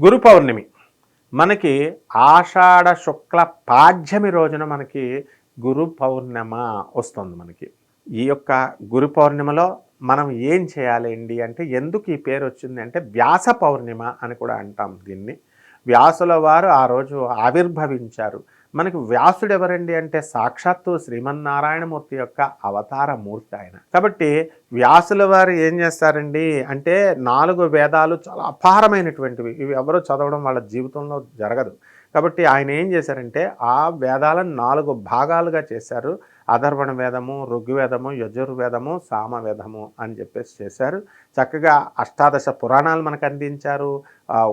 గురు పౌర్ణమి మనకి ఆషాఢ శుక్ల పాడ్యమి రోజున మనకి గురు పౌర్ణమ వస్తుంది మనకి. ఈ యొక్క గురు పౌర్ణిమలో మనం ఏం చేయాలండి అంటే, ఎందుకు ఈ పేరు వచ్చింది అంటే వ్యాస పౌర్ణిమ అని కూడా అంటాం దీన్ని. వ్యాసుల వారు ఆ రోజు ఆవిర్భవించారు. మనకి వ్యాసుడు ఎవరండి అంటే సాక్షాత్తు శ్రీమన్నారాయణమూర్తి యొక్క అవతార మూర్తి ఆయన. కాబట్టి వ్యాసుల వారు ఏం చేస్తారండి అంటే 4 వేదాలు చాలా అపారమైనటువంటివి. ఇవి ఎవరు చదవడం వాళ్ళ జీవితంలో జరగదు. కాబట్టి ఆయన ఏం చేశారంటే ఆ వేదాలను 4 భాగాలుగా చేశారు. అథర్వణ వేదము, ఋగ్వేదము, యజుర్వేదము, సామవేదము అని చెప్పేసి చేశారు. చక్కగా అష్టాదశ పురాణాలు మనకు అందించారు,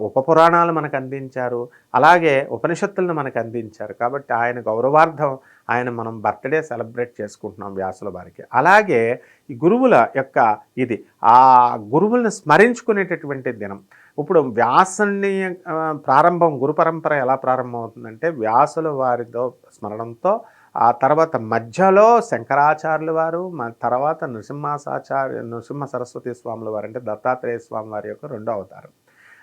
ఉపపురాణాలు మనకు అందించారు, అలాగే ఉపనిషత్తులను మనకు అందించారు. కాబట్టి ఆయన గౌరవార్థం ఆయన మనం బర్త్డే సెలబ్రేట్ చేసుకుంటున్నాం వ్యాసుల వారికి. అలాగే ఈ గురువుల యొక్క ఇది ఆ గురువులను స్మరించుకునేటటువంటి దినం. ఇప్పుడు వ్యాసుని ప్రారంభం గురు పరంపర ఎలా ప్రారంభమవుతుందంటే వ్యాసుల వారితో స్మరణంతో, ఆ తర్వాత మధ్యలో శంకరాచార్యుల వారు, తర్వాత నృసింహ సరస్వతి స్వాముల వారు అంటే దత్తాత్రేయ స్వామి వారి యొక్క రెండో అవతారం.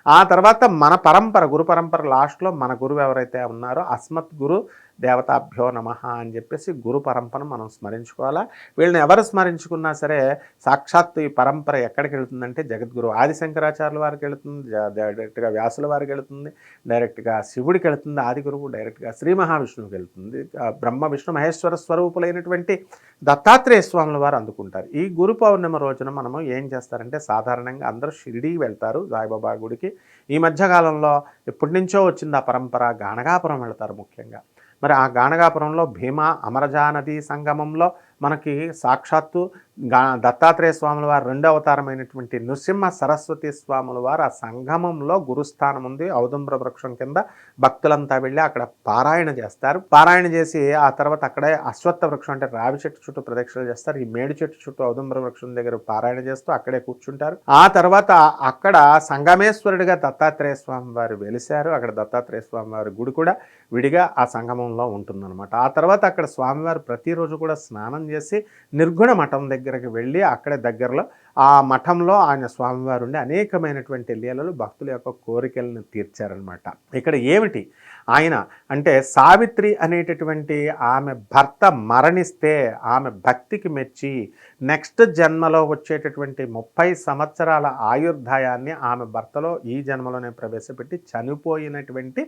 ఆ తర్వాత మన పరంపర గురు పరంపర లాస్ట్లో మన గురువు ఎవరైతే ఉన్నారో అస్మత్ గురు దేవతాభ్యో నమః అని చెప్పేసి గురు పరంపరను మనం స్మరించుకోవాలా. వీళ్ళని ఎవరు స్మరించుకున్నా సరే సాక్షాత్తు ఈ పరంపర ఎక్కడికి వెళుతుందంటే జగద్గురు ఆదిశంకరాచార్యుల వారికి వెళుతుంది, డైరెక్ట్గా వ్యాసుల వారికి వెళుతుంది, డైరెక్ట్గా శివుడికి వెళుతుంది, ఆది గురువు డైరెక్ట్గా శ్రీ మహావిష్ణువుకి వెళుతుంది, బ్రహ్మ విష్ణు మహేశ్వర స్వరూపులైనటువంటి దత్తాత్రేయ స్వాముల వారు అందుకుంటారు. ఈ గురు పౌర్ణిమ రోజున మనము ఏం చేస్తారంటే సాధారణంగా అందరూ షిరిడీకి వెళ్తారు సాయిబాబా గుడికి. ఈ మధ్యకాలంలో ఎప్పటి నుంచో వచ్చింది ఆ పరంపర. గాణగాపురం వెళతారు ముఖ్యంగా. మరి ఆ గాణగాపురంలో భీమా అమరజా నదీ సంగమంలో మనకి సాక్షాత్తు దత్తాత్రేయ స్వాముల వారు రెండో అవతారమైనటువంటి నృసింహ సరస్వతి స్వాముల వారు ఆ సంగమంలో గురుస్థానం ఉంది. ఔదుంబర వృక్షం కింద భక్తులంతా వెళ్ళి అక్కడ పారాయణ చేస్తారు. పారాయణ చేసి ఆ తర్వాత అక్కడే అశ్వత్థ వృక్షం అంటే రావి చెట్టు చుట్టూ ప్రదక్షిణలు చేస్తారు. ఈ మేడి చెట్టు చుట్టూ ఔదుంబర వృక్షం దగ్గర పారాయణ చేస్తూ అక్కడే కూర్చుంటారు. ఆ తర్వాత అక్కడ సంగమేశ్వరుడిగా దత్తాత్రేయ స్వామి వారు వెలిశారు. అక్కడ దత్తాత్రేయ స్వామి వారి గుడి కూడా విడిగా ఆ సంగమంలో ఉంటుందన్నమాట. ఆ తర్వాత అక్కడ స్వామివారు ప్రతిరోజు కూడా స్నానం చేసి నిర్గుణ మఠం దగ్గరికి వెళ్ళి అక్కడే దగ్గరలో ఆ మఠంలో ఆయన స్వామివారు ఉండి అనేకమైనటువంటి లీలలు భక్తుల యొక్క కోరికలను తీర్చారనమాట. ఇక్కడ ఏమిటి ఆయన అంటే సావిత్రి అనేటటువంటి ఆమె భర్త మరణిస్తే ఆమె భక్తికి మెచ్చి నెక్స్ట్ జన్మలో వచ్చేటటువంటి 30 సంవత్సరాల ఆయుర్దాయాన్ని ఆమె భర్తలో ఈ జన్మలోనే ప్రవేశపెట్టి చనిపోయినటువంటి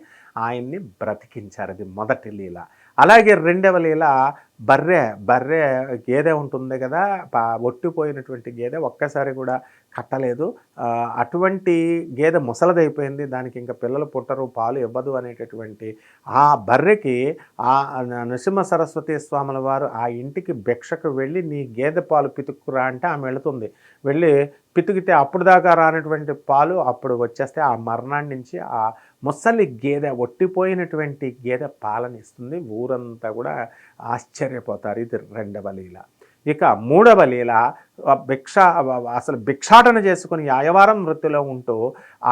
ఆయన్ని బ్రతికించారు. అది మొదటి లీల. అలాగే రెండవ లీల బర్రె గేదె ఉంటుంది కదా, ఒట్టిపోయినటువంటి గేదె ఒక్కసారి కూడా కట్టలేదు. అటువంటి గేదె ముసలదైపోయింది, దానికి ఇంకా పిల్లలు పుట్టరు, పాలు ఇవ్వదు అనేటటువంటి ఆ బర్రెకి ఆ నృసింహ సరస్వతి స్వాముల వారు ఆ ఇంటికి భిక్షకు వెళ్ళి నీ గేదె పాలు పితుక్కురా అంటే ఆమె వెళుతుంది. వెళ్ళి పితికితే అప్పుడు దాకా రానటువంటి పాలు అప్పుడు వచ్చేస్తే ఆ మరణాన్ని నుంచి ఆ ముసలి గేదె ఒట్టిపోయినటువంటి గేదె పాలనిస్తుంది. ఊరంతా కూడా ఆశ్చర్యపోతారు. ఇది రెండవ లీల. ఇక మూడవ లీల అసలు భిక్షాటన చేసుకుని యాయవారం వృత్తిలో ఉంటూ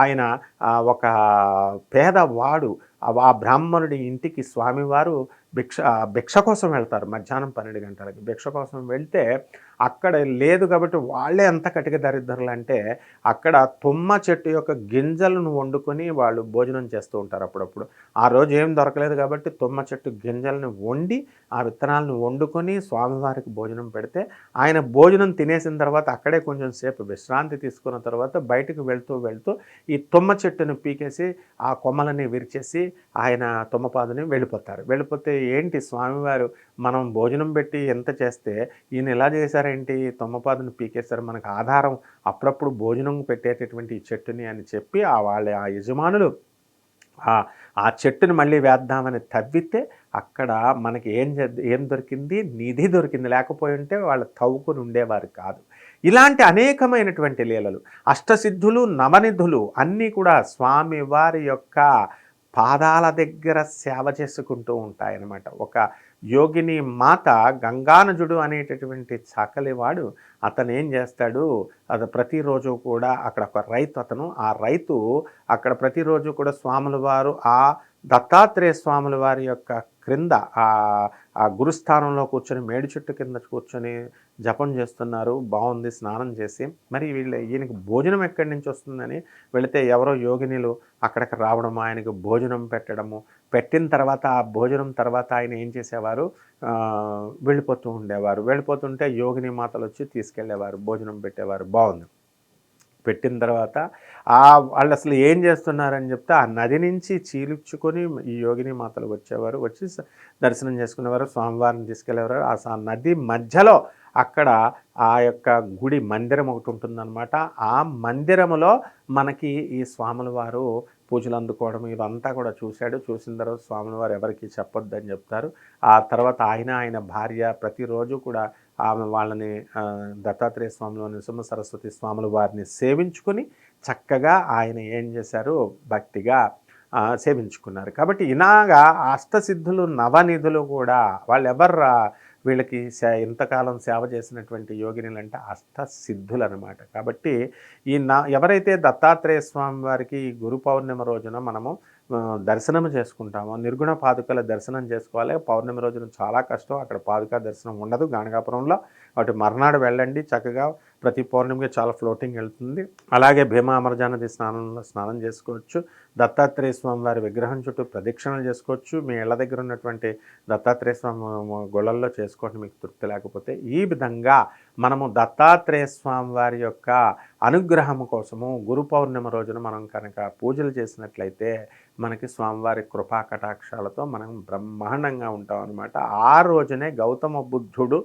ఆయన ఒక పేదవాడు ఆ బ్రాహ్మణుడి ఇంటికి స్వామివారు భిక్ష కోసం వెళ్తారు. మధ్యాహ్నం 12 గంటలకి భిక్ష కోసం వెళ్తే అక్కడ లేదు కాబట్టి వాళ్ళే ఎంత కటిక దరిద్రులు అంటే అక్కడ తుమ్మ చెట్టు యొక్క గింజలను వండుకొని వాళ్ళు భోజనం చేస్తూ ఉంటారు అప్పుడప్పుడు. ఆ రోజు ఏం దొరకలేదు కాబట్టి తుమ్మ చెట్టు గింజలను వండి ఆ విత్తనాలను వండుకొని స్వామివారికి భోజనం పెడితే ఆయన భోజనం తినేసిన తర్వాత అక్కడే కొంచెం సేపు విశ్రాంతి తీసుకున్న తర్వాత బయటకు వెళ్తూ ఈ తుమ్మ చెట్టును పీకేసి ఆ కొమ్మలని విరిచేసి ఆయన తుమ్మపాదుని వెళ్ళిపోతే ఏంటి స్వామివారు మనం భోజనం పెట్టి ఎంత చేస్తే ఈయన ఎలా చేశారేంటి, తుమ్మపాదుని పీకేశారు, మనకు ఆధారం అప్పుడప్పుడు భోజనం పెట్టేటటువంటి ఈ చెట్టుని అని చెప్పి ఆ యజమానులు ఆ చెట్టుని మళ్ళీ వేద్దామని తవ్వితే అక్కడ మనకి ఏం దొరికింది, నిధి దొరికింది. లేకపోయి ఉంటే వాళ్ళు తవ్వుకుని ఉండేవారు కాదు. ఇలాంటి అనేకమైనటువంటి లీలలు, అష్టసిద్ధులు, నవనిధులు అన్నీ కూడా స్వామివారి యొక్క పాదాల దగ్గర సేవ చేసుకుంటూ ఉంటాయన్నమాట. ఒక యోగిని మాత గంగానజుడు అనేటటువంటి చాకలివాడు అతను ఏం చేస్తాడు, అది ప్రతిరోజు కూడా అక్కడ ఒక రైతు, ఆ రైతు అక్కడ ప్రతిరోజు కూడా స్వాముల వారు ఆ దత్తాత్రేయ స్వాముల వారి యొక్క క్రింద ఆ గురుస్థానంలో కూర్చొని మేడి చెట్టు కింద కూర్చొని జపం చేస్తున్నారు. బాగుంది స్నానం చేసి. మరి ఈయనకి భోజనం ఎక్కడి నుంచి వస్తుందని వెళితే ఎవరో యోగినిలు అక్కడికి రావడము, ఆయనకు భోజనం పెట్టడము, పెట్టిన తర్వాత ఆ భోజనం తర్వాత ఆయన ఏం చేసేవారు, వెళ్ళిపోతూ ఉండేవారు. వెళ్ళిపోతుంటే యోగిని మాతలు వచ్చి తీసుకెళ్ళేవారు, భోజనం పెట్టేవారు. బాగుంది. పెట్టిన తర్వాత వాళ్ళు అసలు ఏం చేస్తున్నారని చెప్తే ఆ నది నుంచి చీల్చుకొని ఈ యోగిని మాతలు వచ్చేవారు, వచ్చి దర్శనం చేసుకునేవారు, స్వామివారిని తీసుకెళ్ళేవారు. ఆ నది మధ్యలో అక్కడ ఆ యొక్క గుడి మందిరం ఒకటి ఉంటుందన్నమాట. ఆ మందిరములో మనకి ఈ స్వాముల వారు పూజలు అందుకోవడం ఇదంతా కూడా చూశాడు. చూసిన తర్వాత స్వాముల వారు ఎవరికి చెప్పొద్దని చెప్తారు. ఆ తర్వాత ఆయన భార్య ప్రతిరోజు కూడా ఆమె వాళ్ళని దత్తాత్రేయ స్వాములు, నృసింహ సరస్వతి స్వాములు వారిని సేవించుకొని చక్కగా ఆయన ఏం చేశారు, భక్తిగా సేవించుకున్నారు. కాబట్టి ఇలాగా అష్టసిద్ధులు నవనిధులు కూడా వాళ్ళు ఎవర్రా, వీళ్ళకి ఇంతకాలం సేవ చేసినటువంటి యోగినులు అంటే అష్టసిద్ధులు అనమాట. కాబట్టి ఎవరైతే దత్తాత్రేయ స్వామి వారికి గురు పౌర్ణిమ రోజున మనము దర్శనం చేసుకుంటామో, నిర్గుణ పాదుకల దర్శనం చేసుకోవాలి. పౌర్ణమి రోజున చాలా కష్టం, అక్కడ పాదుకా దర్శనం ఉండదు గాణగాపురంలో. వాటి మర్నాడు వెళ్ళండి, చక్కగా ప్రతి పౌర్ణమికి చాలా ఫ్లోటింగ్ వెళ్తుంది. అలాగే భీమా అమరజానది స్నానం చేసుకోవచ్చు. దత్తాత్రేయ స్వామి వారి విగ్రహం చుట్టూ ప్రదక్షిణలు చేసుకోవచ్చు. మీ ఇళ్ళ దగ్గర ఉన్నటువంటి దత్తాత్రేయ స్వామి గుళ్ళల్లో చేసుకోండి మీకు తృప్తి లేకపోతే. ఈ విధంగా మనము దత్తాత్రేయ స్వామి వారి యొక్క అనుగ్రహం కోసము గురు పౌర్ణిమ రోజున మనం కనుక పూజలు చేసినట్లయితే మనకి స్వామివారి కృపా కటాక్షాలతో మనం బ్రహ్మాండంగా ఉంటాం అనమాట. ఆ రోజునే గౌతమ బుద్ధుడు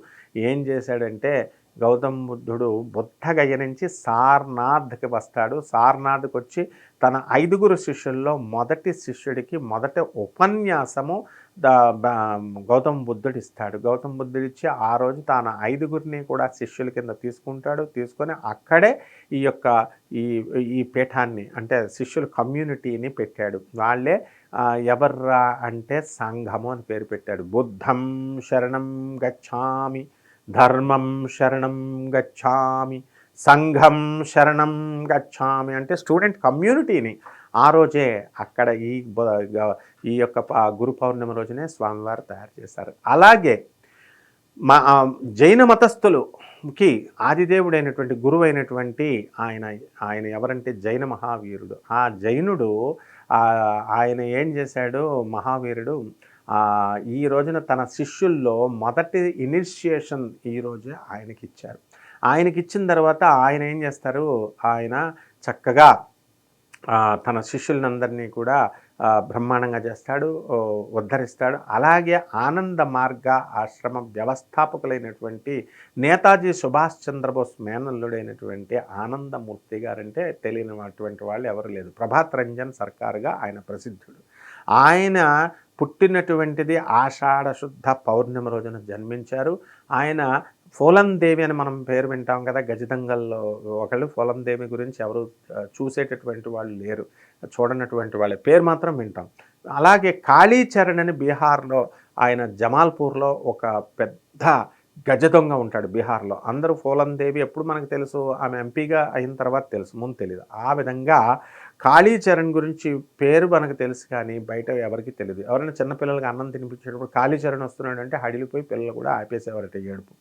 ఏం చేశాడంటే, గౌతమ బుద్ధుడు బుద్ధగయ నుంచి సార్నాథ్కి వస్తాడు. సార్నాథ్కి వచ్చి తన 5 శిష్యుల్లో మొదటి శిష్యుడికి మొదటి ఉపన్యాసము గౌతమ బుద్ధుడు ఇస్తాడు. గౌతమ బుద్ధుడు ఇచ్చి ఆ రోజు తాను 5 కూడా శిష్యుల కింద తీసుకుంటాడు. తీసుకొని అక్కడే ఈ యొక్క ఈ పీఠాన్ని అంటే శిష్యుల కమ్యూనిటీని పెట్టాడు. వాళ్ళే ఎవర్రా అంటే సంఘము అని పేరు పెట్టాడు. బుద్ధం శరణం గచ్ఛామి, ధర్మం శరణం గచ్ఛామి, సంఘం శరణం గచ్ఛామి అంటే స్టూడెంట్ కమ్యూనిటీని ఆ రోజే అక్కడ ఈ యొక్క గురు పౌర్ణమి రోజునే స్వామివారు తయారు చేశారు. అలాగే జైన మతస్థులుకి ఆదిదేవుడైనటువంటి గురువు అయినటువంటి ఆయన ఎవరంటే జైన మహావీరుడు. ఆ జైనుడు ఆయన ఏం చేశాడు, మహావీరుడు ఈ రోజున తన శిష్యుల్లో మొదటి ఇనిషియేషన్ ఈరోజే ఆయనకిచ్చారు. ఆయనకిచ్చిన తర్వాత ఆయన ఏం చేస్తారు, ఆయన చక్కగా తన శిష్యులందరినీ కూడా బ్రహ్మాండంగా చేస్తాడు, ఉద్ధరిస్తాడు. అలాగే ఆనంద మార్గ ఆశ్రమ వ్యవస్థాపకులైనటువంటి నేతాజీ సుభాష్ చంద్రబోస్ మేనల్లుడైనటువంటి ఆనందమూర్తి గారంటే తెలియనటువంటి వాళ్ళు ఎవరు లేదు. ప్రభాత్ రంజన్ సర్కారుగా ఆయన ప్రసిద్ధుడు. ఆయన పుట్టినటువంటిది ఆషాఢ శుద్ధ పౌర్ణమి రోజున జన్మించారు. ఆయన ఫోలందేవి అని మనం పేరు వింటాం కదా, గజదంగల్లో ఒకళ్ళు. ఫోలందేవి గురించి ఎవరు చూసేటటువంటి వాళ్ళు లేరు, చూడనటువంటి వాళ్ళే, పేరు మాత్రం వింటాం. అలాగే కాళీచరణ్ అని బీహార్లో, ఆయన జమాల్పూర్లో ఒక పెద్ద గజదొంగ ఉంటాడు బీహార్లో. అందరూ ఫోలందేవి ఎప్పుడు మనకు తెలుసు, ఆమె ఎంపీగా అయిన తర్వాత తెలుసు, ముందు తెలియదు. ఆ విధంగా కాళీచరణ్ గురించి పేరు మనకు తెలుసు కానీ బయట ఎవరికి తెలియదు. ఎవరైనా చిన్నపిల్లలకి అన్నం తినిపించేటప్పుడు కాళీచరణ్ వస్తున్నాడు అంటే హడిలిపోయి పిల్లలు కూడా ఆపేసేవారట ఏడుపు,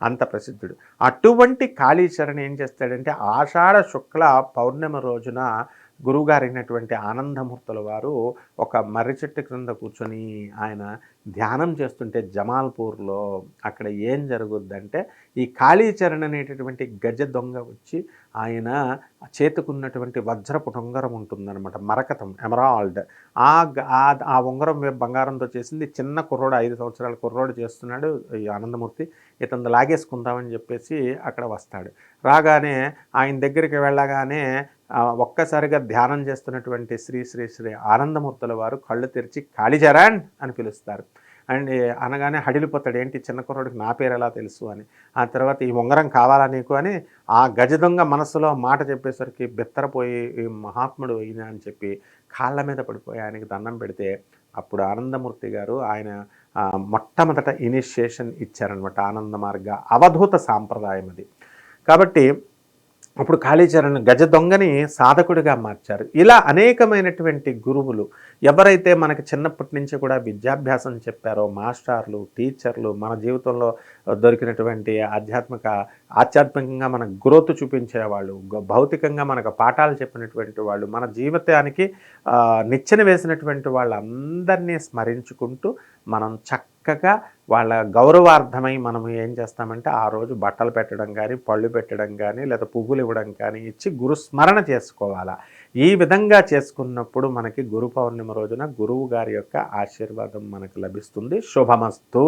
అంత ప్రసిద్ధుడు. అటువంటి కాళీచరణ్ ఏం చేస్తాడంటే ఆషాఢ శుక్ల పౌర్ణమి రోజున గురువుగారు అయినటువంటి ఆనందమూర్తుల వారు ఒక మర్రి చెట్టు క్రింద కూర్చొని ఆయన ధ్యానం చేస్తుంటే జమాల్పూర్లో అక్కడ ఏం జరుగుద్దంటే ఈ కాళీచరణ్ అనేటటువంటి గజ దొంగ వచ్చి ఆయన చేతుకున్నటువంటి వజ్రపు ఉంగరం ఉంటుందన్నమాట, మరకతం, ఎమరాల్డ్. ఆ ఉంగరం బంగారంతో చేసింది. చిన్న కుర్రోడు, 5 సంవత్సరాల కుర్రోడు చేస్తున్నాడు ఈ ఆనందమూర్తి. ఇతను లాగేసుకుందామని చెప్పేసి అక్కడ వస్తాడు. రాగానే ఆయన దగ్గరికి వెళ్ళగానే ఒక్కసారిగా ధ్యానం చేస్తున్నటువంటి శ్రీ శ్రీ శ్రీ ఆనందమూర్తుల వారు కళ్ళు తెరిచి కాళీచరణ్ అని పిలుస్తారు. అండ్ అనగానే హడిలిపోతాడు, ఏంటి చిన్న కుర్రోడికి నా పేరు ఎలా తెలుసు అని. ఆ తర్వాత ఈ ఉంగరం కావాలా నీకు అని ఆ గజదొంగ మనసులో మాట చెప్పేసరికి బెత్తరపోయి ఈ మహాత్ముడు ఈయన అని చెప్పి కాళ్ళ మీద పడిపోయి ఆయనకి దండం పెడితే అప్పుడు ఆనందమూర్తి గారు ఆయన మొట్టమొదట ఇనిషియేషన్ ఇచ్చారనమాట. ఆనంద మార్గ అవధూత సాంప్రదాయం అది. కాబట్టి అప్పుడు కాళీచరణ్ గజ దొంగని సాధకుడిగా మార్చారు. ఇలా అనేకమైనటువంటి గురువులు ఎవరైతే మనకి చిన్నప్పటి నుంచి కూడా విద్యాభ్యాసం చెప్పారో, మాస్టర్లు, టీచర్లు, మన జీవితంలో దొరికినటువంటి ఆధ్యాత్మికంగా మనకు గ్రోత్ చూపించేవాళ్ళు, భౌతికంగా మనకు పాఠాలు చెప్పినటువంటి వాళ్ళు, మన జీవితానికి నిచ్చెన వేసినటువంటి వాళ్ళందరినీ స్మరించుకుంటూ మనం చక్కగా వాళ్ళ గౌరవార్థమై మనం ఏం చేస్తామంటే ఆ రోజు బట్టలు పెట్టడం కానీ, పళ్ళు పెట్టడం కానీ, లేదా పువ్వులు ఇవ్వడం కానీ ఇచ్చి గురు స్మరణ చేసుకోవాలా. ఈ విధంగా చేసుకున్నప్పుడు మనకి గురు పౌర్ణిమ రోజున గురువు గారి యొక్క ఆశీర్వాదం మనకు లభిస్తుంది. శుభమస్తు.